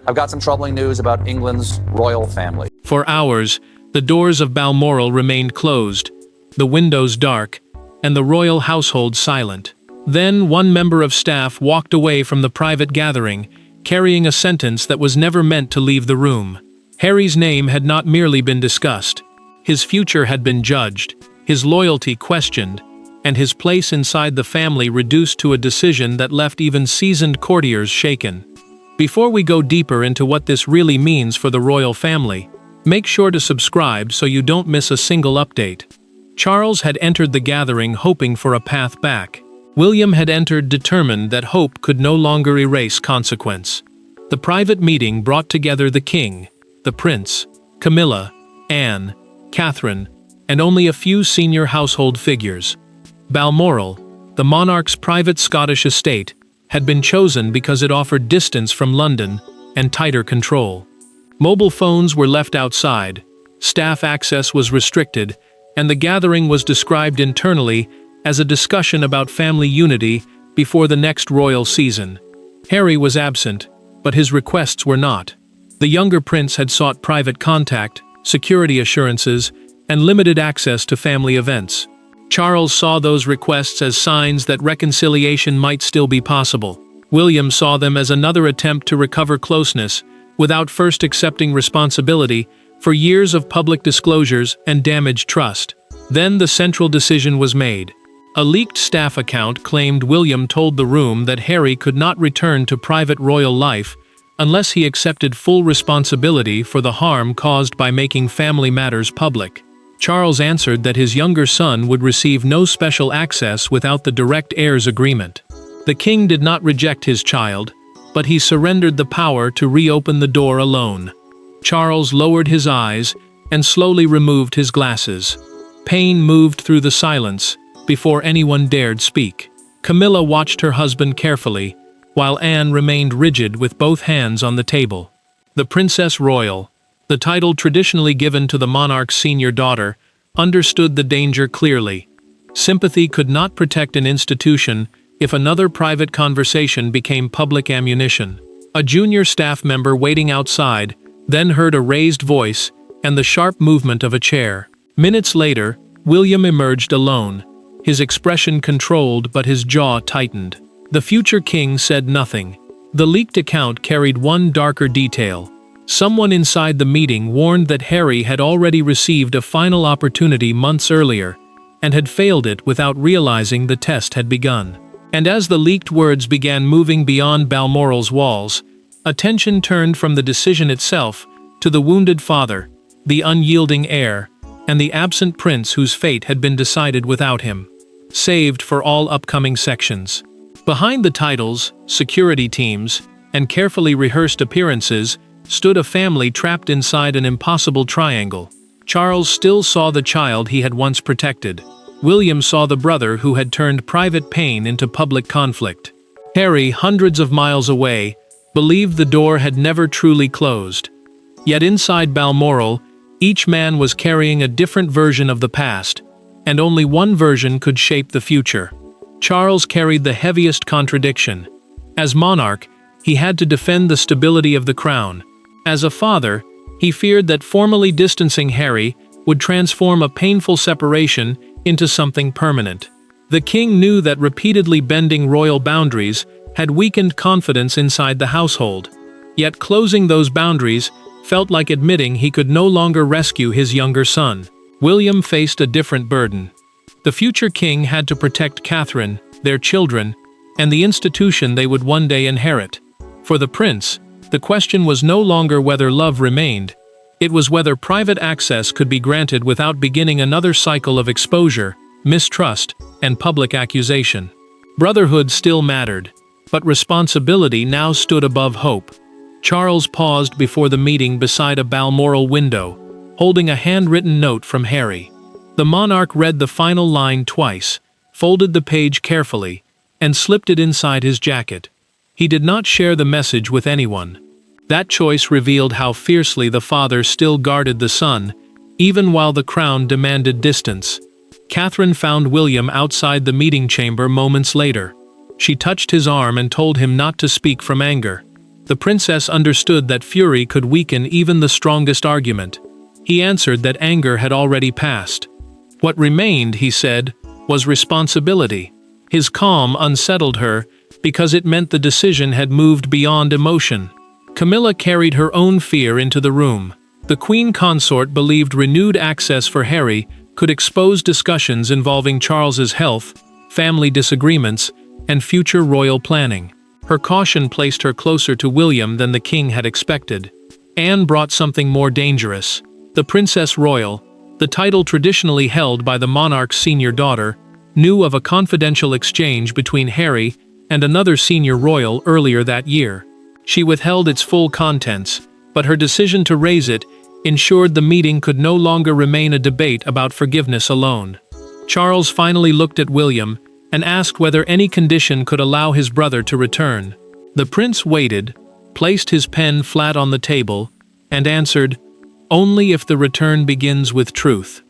I've got some troubling news about England's royal family. For hours, the doors of Balmoral remained closed, the windows dark, and the royal household silent. Then one member of staff walked away from the private gathering, carrying a sentence that was never meant to leave the room. Harry's name had not merely been discussed. His future had been judged, his loyalty questioned, and his place inside the family reduced to a decision that left even seasoned courtiers shaken. Before we go deeper into what this really means for the royal family, make sure to subscribe so you don't miss a single update. Charles had entered the gathering hoping for a path back. William had entered determined that hope could no longer erase consequence. The private meeting brought together the king, the prince, Camilla, Anne, Catherine, and only a few senior household figures. Balmoral, the monarch's private Scottish estate, had been chosen because it offered distance from London and tighter control. Mobile phones were left outside, staff access was restricted, and the gathering was described internally as a discussion about family unity before the next royal season. Harry was absent, but his requests were not. The younger prince had sought private contact, security assurances, and limited access to family events. Charles saw those requests as signs that reconciliation might still be possible. William saw them as another attempt to recover closeness, without first accepting responsibility for years of public disclosures and damaged trust. Then the central decision was made. A leaked staff account claimed William told the room that Harry could not return to private royal life unless he accepted full responsibility for the harm caused by making family matters public. Charles answered that his younger son would receive no special access without the direct heirs agreement. The king did not reject his child, but he surrendered the power to reopen the door alone. Charles lowered his eyes and slowly removed his glasses. Pain moved through the silence before anyone dared speak. Camilla watched her husband carefully, while Anne remained rigid with both hands on the table. The Princess Royal, the title traditionally given to the monarch's senior daughter, understood the danger clearly. Sympathy could not protect an institution if another private conversation became public ammunition. A junior staff member waiting outside then heard a raised voice and the sharp movement of a chair. Minutes later, William emerged alone, his expression controlled but his jaw tightened. The future king said nothing. The leaked account carried one darker detail. Someone inside the meeting warned that Harry had already received a final opportunity months earlier, and had failed it without realizing the test had begun. And as the leaked words began moving beyond Balmoral's walls, attention turned from the decision itself to the wounded father, the unyielding heir, and the absent prince whose fate had been decided without him. Saved for all upcoming sections. Behind the titles, security teams, and carefully rehearsed appearances stood a family trapped inside an impossible triangle. Charles still saw the child he had once protected. William saw the brother who had turned private pain into public conflict. Harry, hundreds of miles away, believed the door had never truly closed. Yet inside Balmoral, each man was carrying a different version of the past, and only one version could shape the future. Charles carried the heaviest contradiction. As monarch, he had to defend the stability of the crown. As a father, he feared that formally distancing Harry would transform a painful separation into something permanent. The king knew that repeatedly bending royal boundaries had weakened confidence inside the household. Yet closing those boundaries felt like admitting he could no longer rescue his younger son. William faced a different burden. The future king had to protect Catherine, their children, and the institution they would one day inherit. For the prince, the question was no longer whether love remained, it was whether private access could be granted without beginning another cycle of exposure, mistrust, and public accusation. Brotherhood still mattered, but responsibility now stood above hope. Charles paused before the meeting beside a Balmoral window, holding a handwritten note from Harry. The monarch read the final line twice, folded the page carefully, and slipped it inside his jacket. He did not share the message with anyone. That choice revealed how fiercely the father still guarded the son, even while the crown demanded distance. Catherine found William outside the meeting chamber moments later. She touched his arm and told him not to speak from anger. The princess understood that fury could weaken even the strongest argument. He answered that anger had already passed. What remained, he said, was responsibility. His calm unsettled her, because it meant the decision had moved beyond emotion. Camilla carried her own fear into the room. The queen consort believed renewed access for Harry could expose discussions involving Charles's health, family disagreements, and future royal planning. Her caution placed her closer to William than the king had expected. Anne brought something more dangerous. The Princess Royal, the title traditionally held by the monarch's senior daughter, knew of a confidential exchange between Harry and another senior royal earlier that year. She withheld its full contents, but her decision to raise it ensured the meeting could no longer remain a debate about forgiveness alone. Charles finally looked at William and asked whether any condition could allow his brother to return. The prince waited, placed his pen flat on the table, and answered, "Only if the return begins with truth."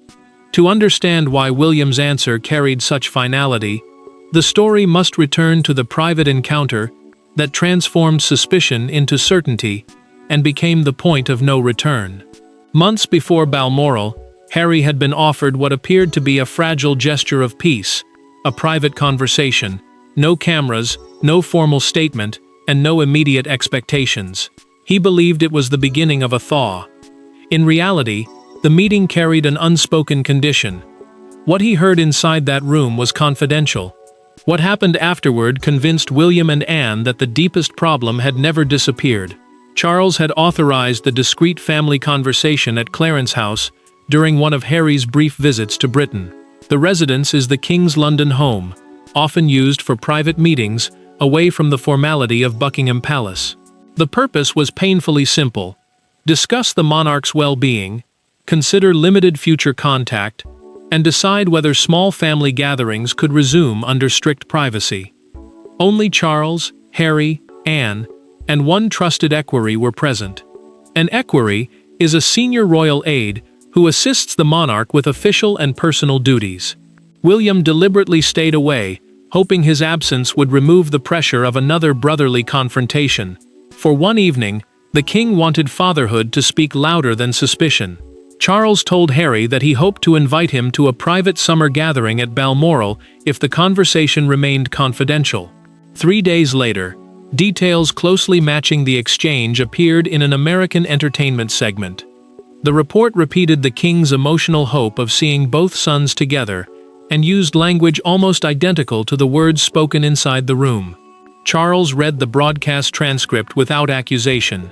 To understand why William's answer carried such finality, the story must return to the private encounter that transformed suspicion into certainty and became the point of no return. Months before Balmoral, Harry had been offered what appeared to be a fragile gesture of peace, a private conversation, no cameras, no formal statement, and no immediate expectations. He believed it was the beginning of a thaw. In reality, the meeting carried an unspoken condition. What he heard inside that room was confidential. What happened afterward convinced William and Anne that the deepest problem had never disappeared. Charles had authorized the discreet family conversation at Clarence House during one of Harry's brief visits to Britain. The residence is the King's London home, often used for private meetings away from the formality of Buckingham Palace. The purpose was painfully simple: discuss the monarch's well-being, consider limited future contact, and decide whether small family gatherings could resume under strict privacy. Only Charles, Harry, Anne, and one trusted equerry were present. An equerry is a senior royal aide who assists the monarch with official and personal duties. William deliberately stayed away, hoping his absence would remove the pressure of another brotherly confrontation. For one evening, the king wanted fatherhood to speak louder than suspicion. Charles told Harry that he hoped to invite him to a private summer gathering at Balmoral if the conversation remained confidential. 3 days later, details closely matching the exchange appeared in an American entertainment segment. The report repeated the king's emotional hope of seeing both sons together and used language almost identical to the words spoken inside the room. Charles read the broadcast transcript without accusation.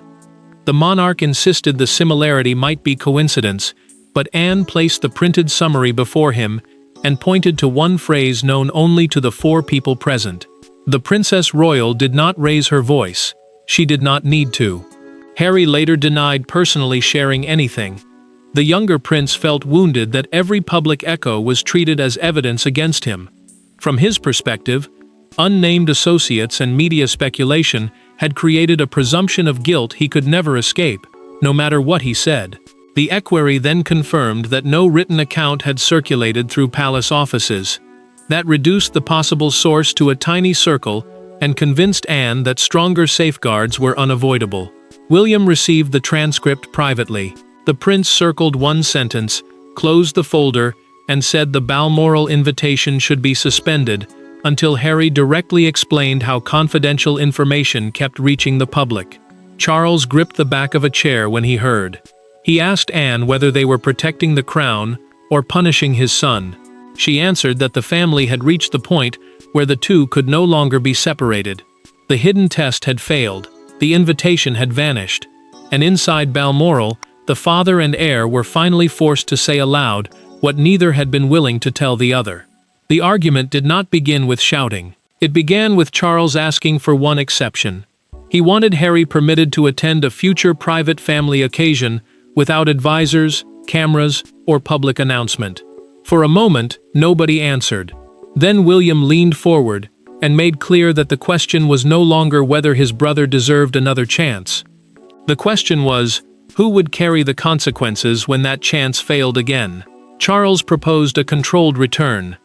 The monarch insisted the similarity might be coincidence, but Anne placed the printed summary before him and pointed to one phrase known only to the 4 people present. The Princess Royal did not raise her voice. She did not need to. Harry later denied personally sharing anything. The younger prince felt wounded that every public echo was treated as evidence against him. From his perspective, unnamed associates and media speculation had created a presumption of guilt he could never escape, no matter what he said. The equerry then confirmed that no written account had circulated through palace offices. That reduced the possible source to a tiny circle and convinced Anne that stronger safeguards were unavoidable. William received the transcript privately. The prince circled one sentence, closed the folder, and said the Balmoral invitation should be suspended until Harry directly explained how confidential information kept reaching the public. Charles gripped the back of a chair when he heard. He asked Anne whether they were protecting the crown or punishing his son. She answered that the family had reached the point where the two could no longer be separated. The hidden test had failed, the invitation had vanished, and inside Balmoral, the father and heir were finally forced to say aloud what neither had been willing to tell the other. The argument did not begin with shouting. It began with Charles asking for one exception. He wanted Harry permitted to attend a future private family occasion without advisors, cameras, or public announcement. For a moment, nobody answered. Then William leaned forward and made clear that the question was no longer whether his brother deserved another chance. The question was, who would carry the consequences when that chance failed again? Charles proposed a controlled return.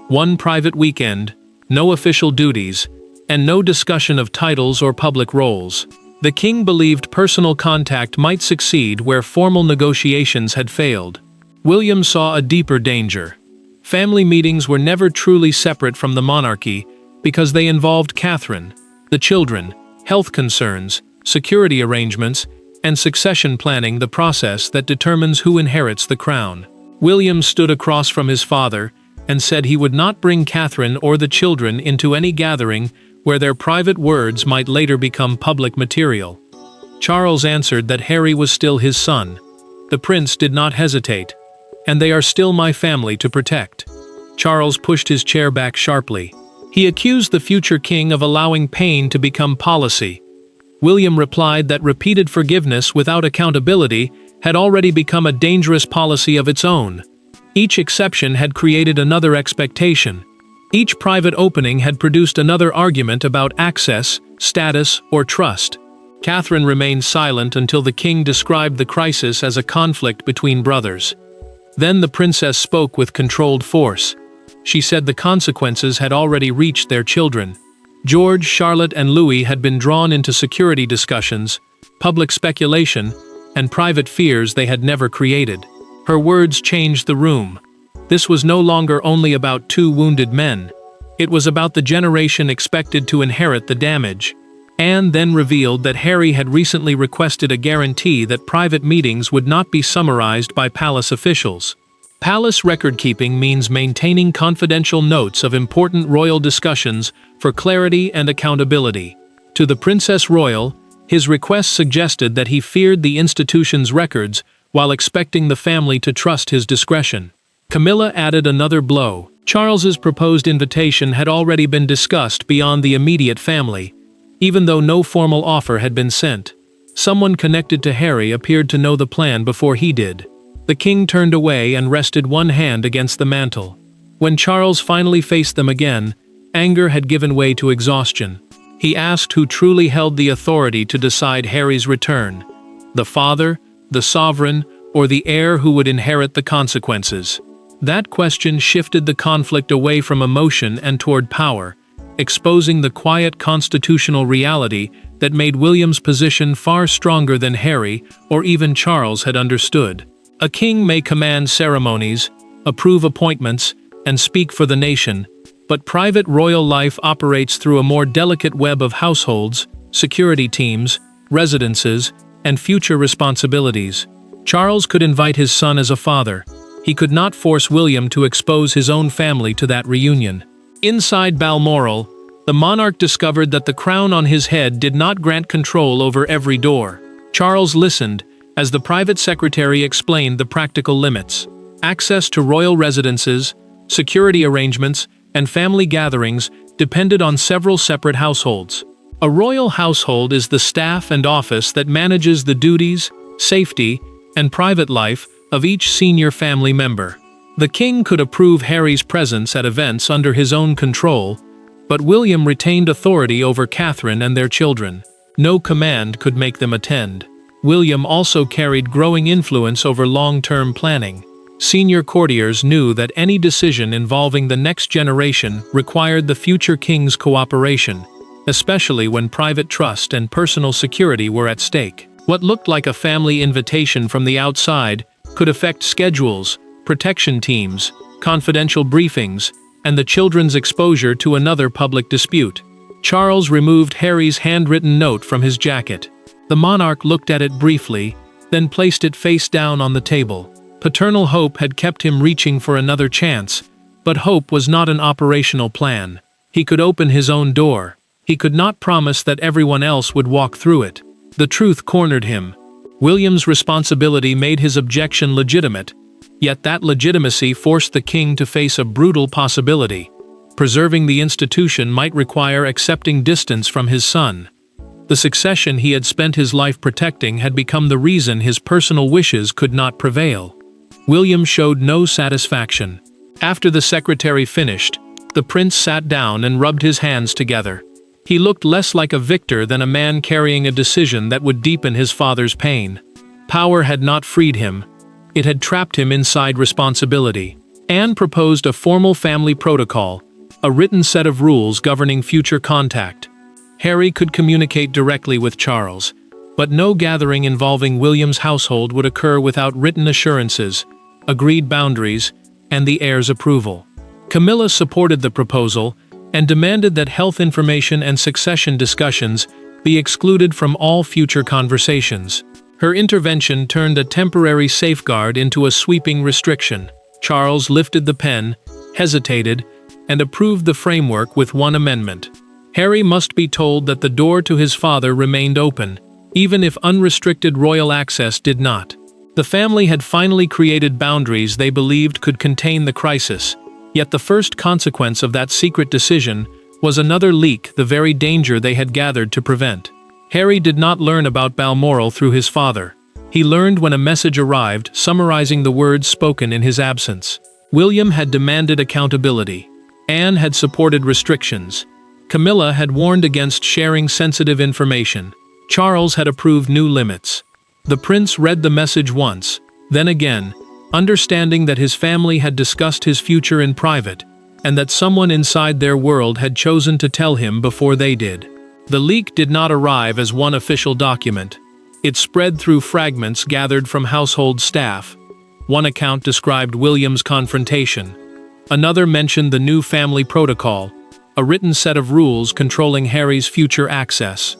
One private weekend, no official duties, and no discussion of titles or public roles. The king believed personal contact might succeed where formal negotiations had failed. William saw a deeper danger. Family meetings were never truly separate from the monarchy because they involved Catherine, the children, health concerns, security arrangements, and succession planning, the process that determines who inherits the crown. William stood across from his father and said he would not bring Catherine or the children into any gathering where their private words might later become public material. Charles answered that Harry was still his son. The prince did not hesitate. "And they are still my family to protect." Charles pushed his chair back sharply. He accused the future king of allowing pain to become policy. William replied that repeated forgiveness without accountability had already become a dangerous policy of its own. Each exception had created another expectation. Each private opening had produced another argument about access, status, or trust. Catherine remained silent until the king described the crisis as a conflict between brothers. Then the princess spoke with controlled force. She said the consequences had already reached their children. George, Charlotte, and Louis had been drawn into security discussions, public speculation, and private fears they had never created. Her words changed the room. This was no longer only about two wounded men. It was about the generation expected to inherit the damage. Anne then revealed that Harry had recently requested a guarantee that private meetings would not be summarized by palace officials. Palace record-keeping means maintaining confidential notes of important royal discussions for clarity and accountability. To the Princess Royal, his request suggested that he feared the institution's records while expecting the family to trust his discretion. Camilla added another blow. Charles's proposed invitation had already been discussed beyond the immediate family, even though no formal offer had been sent. Someone connected to Harry appeared to know the plan before he did. The king turned away and rested one hand against the mantle. When Charles finally faced them again, anger had given way to exhaustion. He asked who truly held the authority to decide Harry's return: the father, the sovereign, or the heir who would inherit the consequences. That question shifted the conflict away from emotion and toward power, exposing the quiet constitutional reality that made William's position far stronger than Harry or even Charles had understood. A king may command ceremonies, approve appointments, and speak for the nation, but private royal life operates through a more delicate web of households, security teams, residences, and future responsibilities. Charles could invite his son as a father. He could not force William to expose his own family to that reunion. Inside Balmoral, the monarch discovered that the crown on his head did not grant control over every door. Charles listened as the private secretary explained the practical limits. Access to royal residences, security arrangements, and family gatherings depended on several separate households. A royal household is the staff and office that manages the duties, safety, and private life of each senior family member. The king could approve Harry's presence at events under his own control, but William retained authority over Catherine and their children. No command could make them attend. William also carried growing influence over long-term planning. Senior courtiers knew that any decision involving the next generation required the future king's cooperation, especially when private trust and personal security were at stake. What looked like a family invitation from the outside could affect schedules, protection teams, confidential briefings, and the children's exposure to another public dispute. Charles removed Harry's handwritten note from his jacket. The monarch looked at it briefly, then placed it face down on the table. Paternal hope had kept him reaching for another chance, but hope was not an operational plan. He could open his own door. He could not promise that everyone else would walk through it. The truth cornered him. William's responsibility made his objection legitimate, yet that legitimacy forced the king to face a brutal possibility. Preserving the institution might require accepting distance from his son. The succession he had spent his life protecting had become the reason his personal wishes could not prevail. William showed no satisfaction. After the secretary finished, the prince sat down and rubbed his hands together. He looked less like a victor than a man carrying a decision that would deepen his father's pain. Power had not freed him. It had trapped him inside responsibility. Anne proposed a formal family protocol, a written set of rules governing future contact. Harry could communicate directly with Charles, but no gathering involving William's household would occur without written assurances, agreed boundaries, and the heir's approval. Camilla supported the proposal and demanded that health information and succession discussions be excluded from all future conversations. Her intervention turned a temporary safeguard into a sweeping restriction. Charles lifted the pen, hesitated, and approved the framework with one amendment. Harry must be told that the door to his father remained open, even if unrestricted royal access did not. The family had finally created boundaries they believed could contain the crisis, yet the first consequence of that secret decision was another leak, the very danger they had gathered to prevent. Harry did not learn about Balmoral through his father. He learned when a message arrived summarizing the words spoken in his absence. William had demanded accountability. Anne had supported restrictions. Camilla had warned against sharing sensitive information. Charles had approved new limits. The prince read the message once, then again, understanding that his family had discussed his future in private, and that someone inside their world had chosen to tell him before they did. The leak did not arrive as one official document. It spread through fragments gathered from household staff. One account described William's confrontation. Another mentioned the new family protocol, a written set of rules controlling Harry's future access.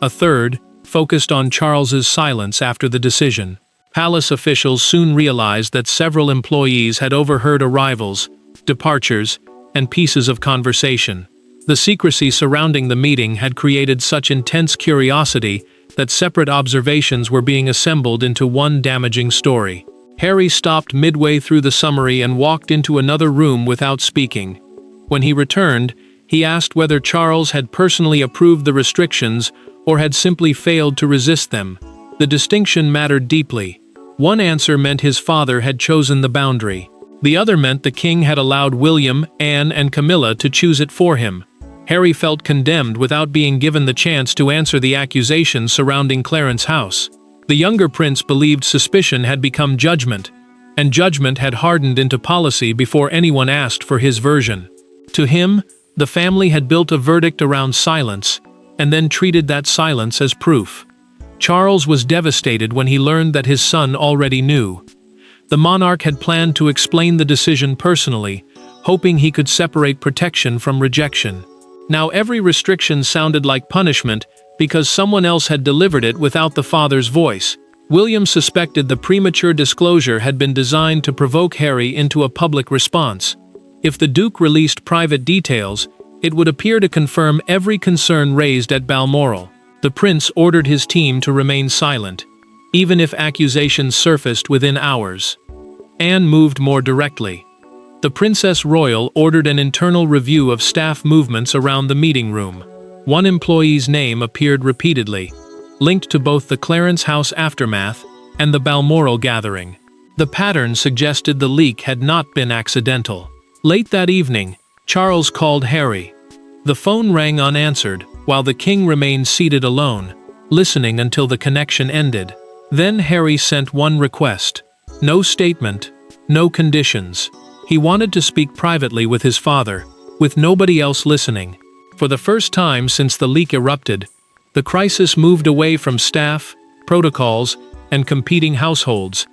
A third focused on Charles's silence after the decision. Palace officials soon realized that several employees had overheard arrivals, departures, and pieces of conversation. The secrecy surrounding the meeting had created such intense curiosity that separate observations were being assembled into one damaging story. Harry stopped midway through the summary and walked into another room without speaking. When he returned, he asked whether Charles had personally approved the restrictions or had simply failed to resist them. The distinction mattered deeply. One answer meant his father had chosen the boundary. The other meant the king had allowed William, Anne, and Camilla to choose it for him. Harry felt condemned without being given the chance to answer the accusations surrounding Clarence House. The younger prince believed suspicion had become judgment, and judgment had hardened into policy before anyone asked for his version. To him, the family had built a verdict around silence, and then treated that silence as proof. Charles was devastated when he learned that his son already knew. The monarch had planned to explain the decision personally, hoping he could separate protection from rejection. Now every restriction sounded like punishment because someone else had delivered it without the father's voice. William suspected the premature disclosure had been designed to provoke Harry into a public response. If the Duke released private details, it would appear to confirm every concern raised at Balmoral. The prince ordered his team to remain silent, even if accusations surfaced within hours. Anne moved more directly. The Princess Royal ordered an internal review of staff movements around the meeting room. One employee's name appeared repeatedly, linked to both the Clarence House aftermath and the Balmoral gathering. The pattern suggested the leak had not been accidental. Late that evening, Charles called Harry. The phone rang unanswered, while the king remained seated alone, listening until the connection ended. Then Harry sent one request. No statement, no conditions. He wanted to speak privately with his father, with nobody else listening. For the first time since the leak erupted, the crisis moved away from staff, protocols, and competing households,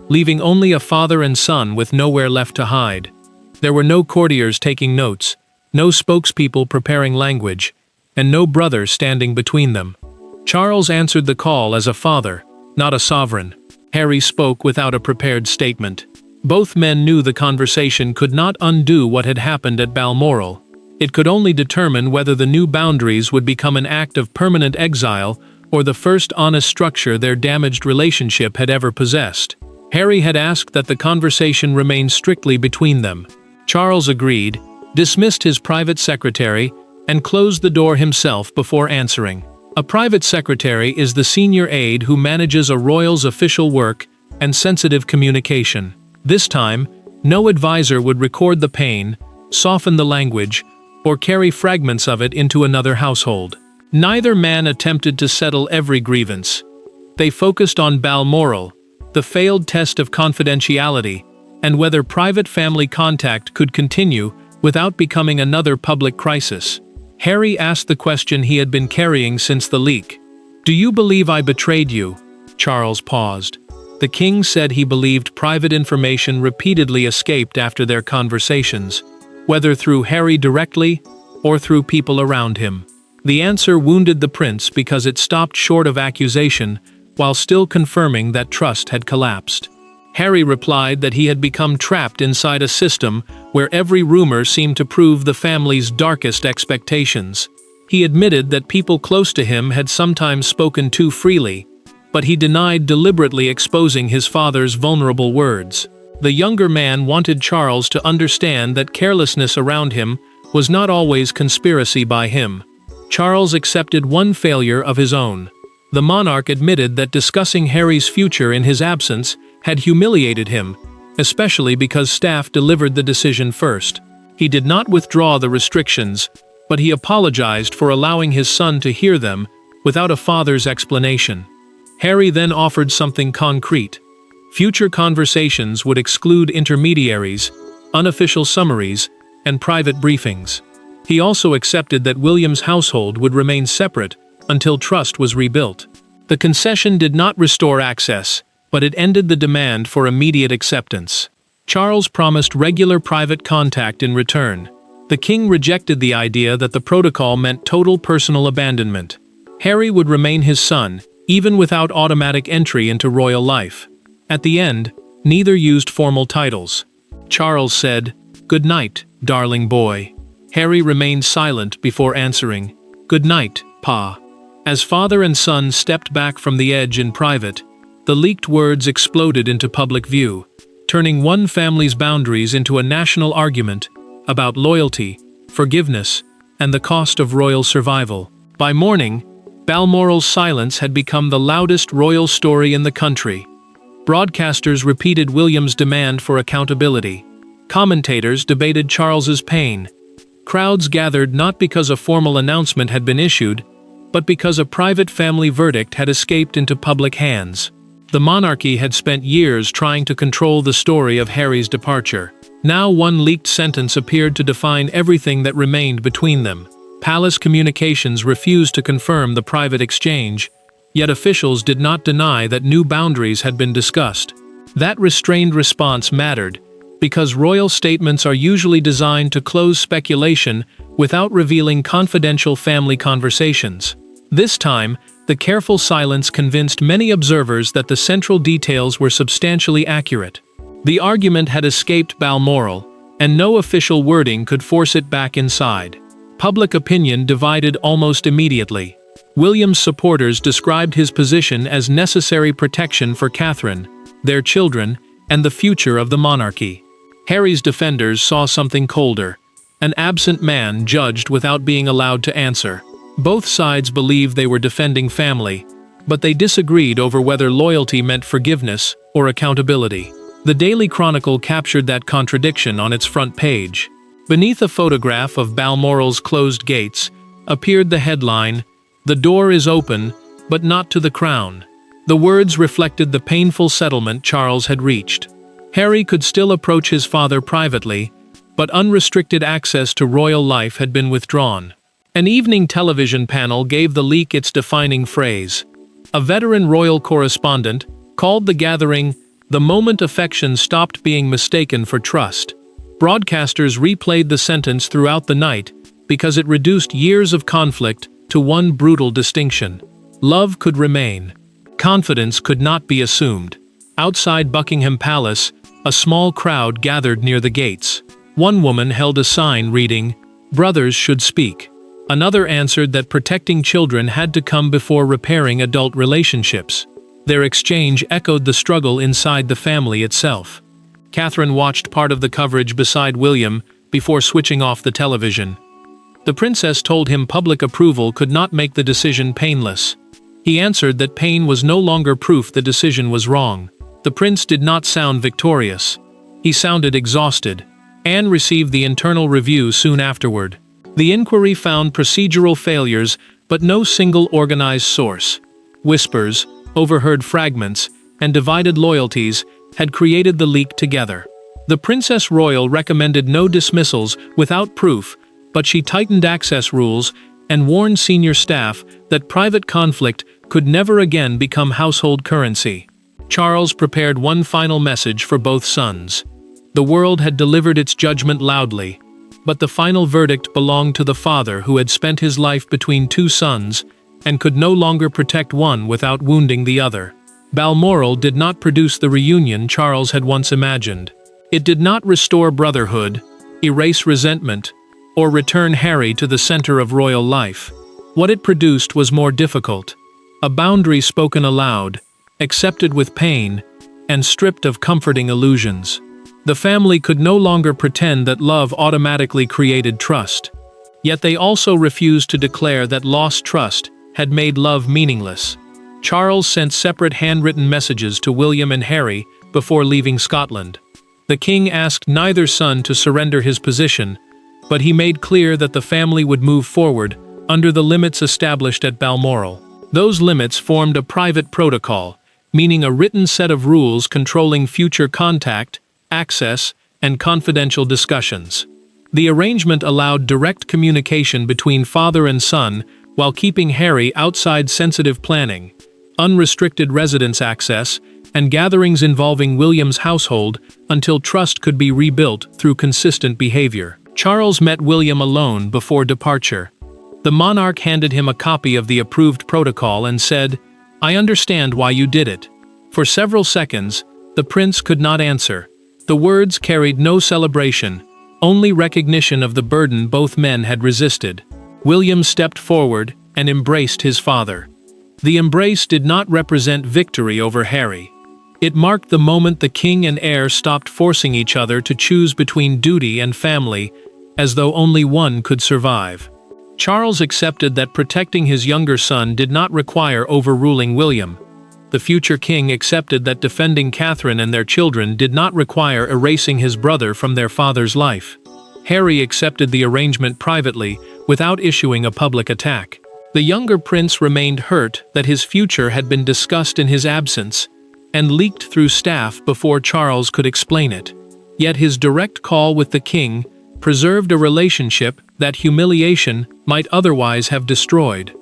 leaving only a father and son with nowhere left to hide. There were no courtiers taking notes, no spokespeople preparing language, and no brother standing between them. Charles answered the call as a father, not a sovereign. Harry spoke without a prepared statement. Both men knew the conversation could not undo what had happened at Balmoral. It could only determine whether the new boundaries would become an act of permanent exile or the first honest structure their damaged relationship had ever possessed. Harry had asked that the conversation remain strictly between them. Charles agreed, dismissed his private secretary, and closed the door himself before answering. A private secretary is the senior aide who manages a royal's official work and sensitive communication. This time, no advisor would record the pain, soften the language, or carry fragments of it into another household. Neither man attempted to settle every grievance. They focused on Balmoral, the failed test of confidentiality, and whether private family contact could continue without becoming another public crisis. Harry asked the question he had been carrying since the leak. "Do you believe I betrayed you?" Charles paused. The king said he believed private information repeatedly escaped after their conversations, whether through Harry directly or through people around him. The answer wounded the prince because it stopped short of accusation, while still confirming that trust had collapsed. Harry replied that he had become trapped inside a system where every rumor seemed to prove the family's darkest expectations. He admitted that people close to him had sometimes spoken too freely, but he denied deliberately exposing his father's vulnerable words. The younger man wanted Charles to understand that carelessness around him was not always conspiracy by him. Charles accepted one failure of his own. The monarch admitted that discussing Harry's future in his absence had humiliated him, especially because staff delivered the decision first. He did not withdraw the restrictions, but he apologized for allowing his son to hear them without a father's explanation. Harry then offered something concrete. Future conversations would exclude intermediaries, unofficial summaries, and private briefings. He also accepted that William's household would remain separate until trust was rebuilt. The concession did not restore access, but it ended the demand for immediate acceptance. Charles promised regular private contact in return. The king rejected the idea that the protocol meant total personal abandonment. Harry would remain his son, even without automatic entry into royal life. At the end, neither used formal titles. Charles said, "Good night, darling boy." Harry remained silent before answering, "Good night, Pa." As father and son stepped back from the edge in private, the leaked words exploded into public view, turning one family's boundaries into a national argument about loyalty, forgiveness, and the cost of royal survival. By morning, Balmoral's silence had become the loudest royal story in the country. Broadcasters repeated William's demand for accountability. Commentators debated Charles's pain. Crowds gathered not because a formal announcement had been issued, but because a private family verdict had escaped into public hands. The monarchy had spent years trying to control the story of Harry's departure. Now one leaked sentence appeared to define everything that remained between them. Palace communications refused to confirm the private exchange, yet officials did not deny that new boundaries had been discussed. That restrained response mattered, because royal statements are usually designed to close speculation without revealing confidential family conversations. This time, the careful silence convinced many observers that the central details were substantially accurate. The argument had escaped Balmoral, and no official wording could force it back inside. Public opinion divided almost immediately. William's supporters described his position as necessary protection for Catherine, their children, and the future of the monarchy. Harry's defenders saw something colder, an absent man judged without being allowed to answer. Both sides believed they were defending family, but they disagreed over whether loyalty meant forgiveness or accountability. The Daily Chronicle captured that contradiction on its front page. Beneath a photograph of Balmoral's closed gates appeared the headline, "The door is open, but not to the crown." The words reflected the painful settlement Charles had reached. Harry could still approach his father privately, but unrestricted access to royal life had been withdrawn. An evening television panel gave the leak its defining phrase. A veteran royal correspondent called the gathering, "the moment affection stopped being mistaken for trust." Broadcasters replayed the sentence throughout the night because it reduced years of conflict to one brutal distinction. Love could remain. Confidence could not be assumed. Outside Buckingham Palace, a small crowd gathered near the gates. One woman held a sign reading, "Brothers should speak." Another answered that protecting children had to come before repairing adult relationships. Their exchange echoed the struggle inside the family itself. Catherine watched part of the coverage beside William before switching off the television. The princess told him public approval could not make the decision painless. He answered that pain was no longer proof the decision was wrong. The prince did not sound victorious. He sounded exhausted. Anne received the internal review soon afterward. The inquiry found procedural failures, but no single organized source. Whispers, overheard fragments, and divided loyalties had created the leak together. The Princess Royal recommended no dismissals without proof, but she tightened access rules and warned senior staff that private conflict could never again become household currency. Charles prepared one final message for both sons. The world had delivered its judgment loudly, but the final verdict belonged to the father who had spent his life between two sons and could no longer protect one without wounding the other. Balmoral did not produce the reunion Charles had once imagined. It did not restore brotherhood, erase resentment, or return Harry to the center of royal life. What it produced was more difficult: a boundary spoken aloud, accepted with pain, and stripped of comforting illusions. The family could no longer pretend that love automatically created trust. Yet they also refused to declare that lost trust had made love meaningless. Charles sent separate handwritten messages to William and Harry before leaving Scotland. The king asked neither son to surrender his position, but he made clear that the family would move forward under the limits established at Balmoral. Those limits formed a private protocol, meaning a written set of rules controlling future contact, access, and confidential discussions. The arrangement allowed direct communication between father and son while keeping Harry outside sensitive planning, unrestricted residence access, and gatherings involving William's household until trust could be rebuilt through consistent behavior. Charles met William alone before departure. The monarch handed him a copy of the approved protocol and said, "I understand why you did it." For several seconds, the prince could not answer. The words carried no celebration, only recognition of the burden both men had resisted. William stepped forward and embraced his father. The embrace did not represent victory over Harry. It marked the moment the king and heir stopped forcing each other to choose between duty and family, as though only one could survive. Charles accepted that protecting his younger son did not require overruling William. The future king accepted that defending Catherine and their children did not require erasing his brother from their father's life. Harry accepted the arrangement privately, without issuing a public attack. The younger prince remained hurt that his future had been discussed in his absence, and leaked through staff before Charles could explain it. Yet his direct call with the king preserved a relationship that humiliation might otherwise have destroyed.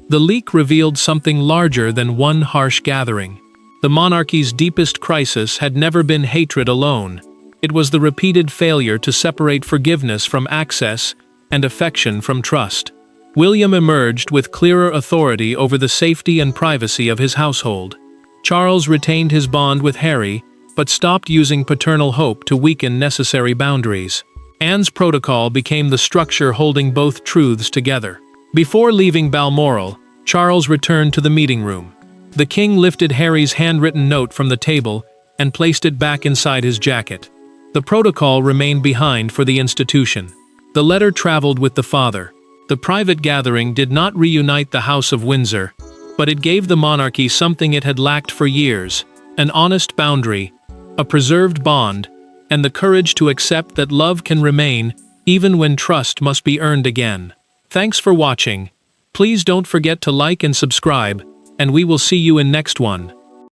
The leak revealed something larger than one harsh gathering. The monarchy's deepest crisis had never been hatred alone. It was the repeated failure to separate forgiveness from access and affection from trust. William emerged with clearer authority over the safety and privacy of his household. Charles retained his bond with Harry, but stopped using paternal hope to weaken necessary boundaries. Anne's protocol became the structure holding both truths together. Before leaving Balmoral, Charles returned to the meeting room. The king lifted Harry's handwritten note from the table and placed it back inside his jacket. The protocol remained behind for the institution. The letter traveled with the father. The private gathering did not reunite the House of Windsor, but it gave the monarchy something it had lacked for years: an honest boundary, a preserved bond, and the courage to accept that love can remain even when trust must be earned again. Thanks for watching. Please don't forget to like and subscribe, and we will see you in next one.